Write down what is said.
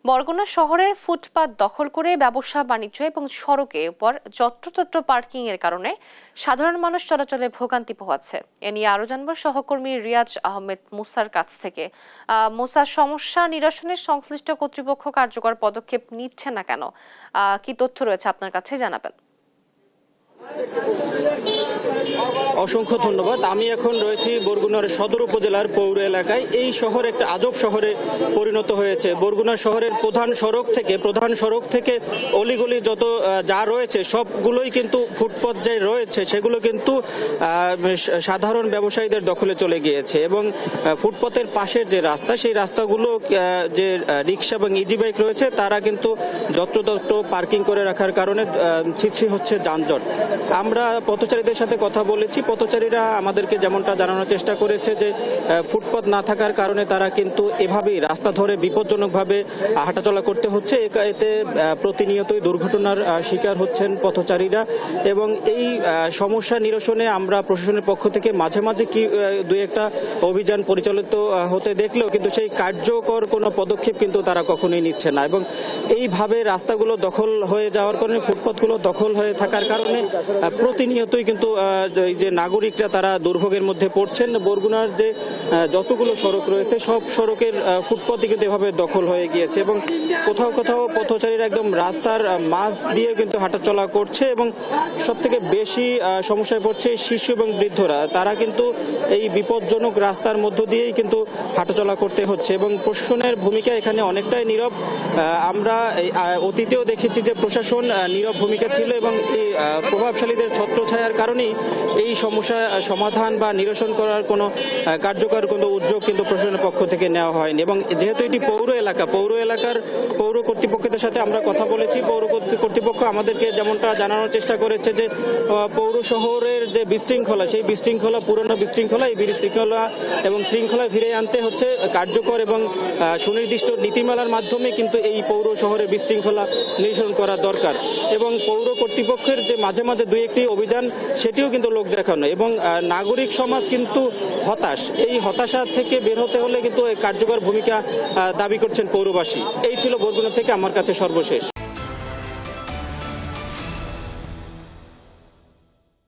বরগুনা শহরের ফুটপাত দখল করে ব্যবসা বাণিজ্য এবং সড়কে উপর যত্রতত্র পার্কিং এর কারণে সাধারণ মানুষ চলাচলে ভোগান্তি পোহাচ্ছে। এ নিয়ে আরো জানবো সহকর্মী রিয়াজ আহমেদ মুসার কাছ থেকে। মুসা, সমস্যা নিরসনে সংশ্লিষ্ট কর্তৃপক্ষ কার্যকর পদক্ষেপ নিচ্ছে না কেন? কি তথ্য রয়েছে আপনার কাছে, জানাবেন। অসংখ্য ধন্যবাদ। আমি এখন রয়েছি বরগুনার সদর উপজেলার পৌর এলাকায়। এই শহর একটা আজব শহরে পরিণত হয়েছে। বরগুনা শহরের প্রধান সড়ক থেকে অলিগলি যত যা রয়েছে সবগুলোই কিন্তু ফুটপাত যে রয়েছে সেগুলো কিন্তু সাধারণ ব্যবসায়ীদের দখলে চলে গিয়েছে এবং ফুটপাতের পাশের যে রাস্তা সেই রাস্তাগুলো যে রিক্সা এবং ইজি বাইক রয়েছে তারা কিন্তু যত্রতত্র পার্কিং করে রাখার কারণে সৃষ্টি হচ্ছে যানজট। আমরা পথচারীদের সাথে কথা বলেছি। পথচারীরা আমাদেরকে যেমনটা জানানোর চেষ্টা করেছে যে ফুটপাত না থাকার কারণে তারা কিন্তু এভাবেই রাস্তা ধরে বিপজ্জনকভাবে হাঁটাচলা করতে হচ্ছে। এতে প্রতিনিয়তই দুর্ঘটনার শিকার হচ্ছেন পথচারীরা এবং এই সমস্যা নিরসনে আমরা প্রশাসনের পক্ষ থেকে মাঝে মাঝে দুই একটা অভিযান পরিচালিত হতে দেখলেও কিন্তু সেই কার্যকর কোনো পদক্ষেপ কিন্তু তারা কখনোই নিচ্ছে না এবং এইভাবে রাস্তাগুলো দখল হয়ে যাওয়ার কারণে ফুটপাতগুলো দখল হয়ে থাকার কারণে প্রতিনিয়তই কিন্তু এই যে নাগরিকরা তারা দুর্ভোগের মধ্যে পড়ছেন। বরগুনার যে যতগুলো সড়ক রয়েছে সব সড়কের ফুটপাতই কিন্তু এভাবে দখল হয়ে গিয়েছে এবং কোথাও কোথাও পথচারীরা একদম রাস্তার মাঝ দিয়ে কিন্তু হাঁটাচলা করছে এবং সব থেকে বেশি সমস্যায় পড়ছে শিশু এবং বৃদ্ধরা। তারা কিন্তু এই বিপজ্জনক রাস্তার মধ্য দিয়েই কিন্তু হাঁটাচলা করতে হচ্ছে এবং প্রশাসনের ভূমিকা এখানে অনেকটাই নীরব। আমরা অতীতেও দেখেছি যে প্রশাসন নীরব ভূমিকা ছিল এবং এই প্রভাবশালীদের ছত্রছায়ার কারণেই এই সমস্যা সমাধান বা নিরসন করার কোনো কার্যকর কোনো উদ্যোগ কিন্তু প্রশাসনের পক্ষ থেকে নেওয়া হয়নি এবং যেহেতু এটি পৌর এলাকার পৌর কর্তৃপক্ষের সাথে আমরা কথা বলেছি। পৌর কর্তৃপক্ষ আমাদেরকে যেমনটা জানানোর চেষ্টা করেছে যে পৌর শহরের যে বিশৃঙ্খলা সেই বিশৃঙ্খলা পুরনো বিশৃঙ্খলা এই বিশৃঙ্খলা এবং শৃঙ্খলা ফিরে আনতে হচ্ছে কার্যকর এবং সুনির্দিষ্ট নীতিমালার মাধ্যমে কিন্তু এই পৌর শহরের বিশৃঙ্খলা নিরসন করা দরকার এবং পৌর কর্তৃপক্ষের যে মাঝে মাঝে দুই একটি অভিযান সেটিও কিন্তু লোক দেখানো এবং নাগরিক সমাজ কিন্তু হতাশ। এই হতাশা থেকে বের হতে হলে কিন্তু কার্যকর ভূমিকা দাবি করছেন পৌরবাসী। এই ছিল বরগুনা থেকে আমার কাছে সর্বশেষ।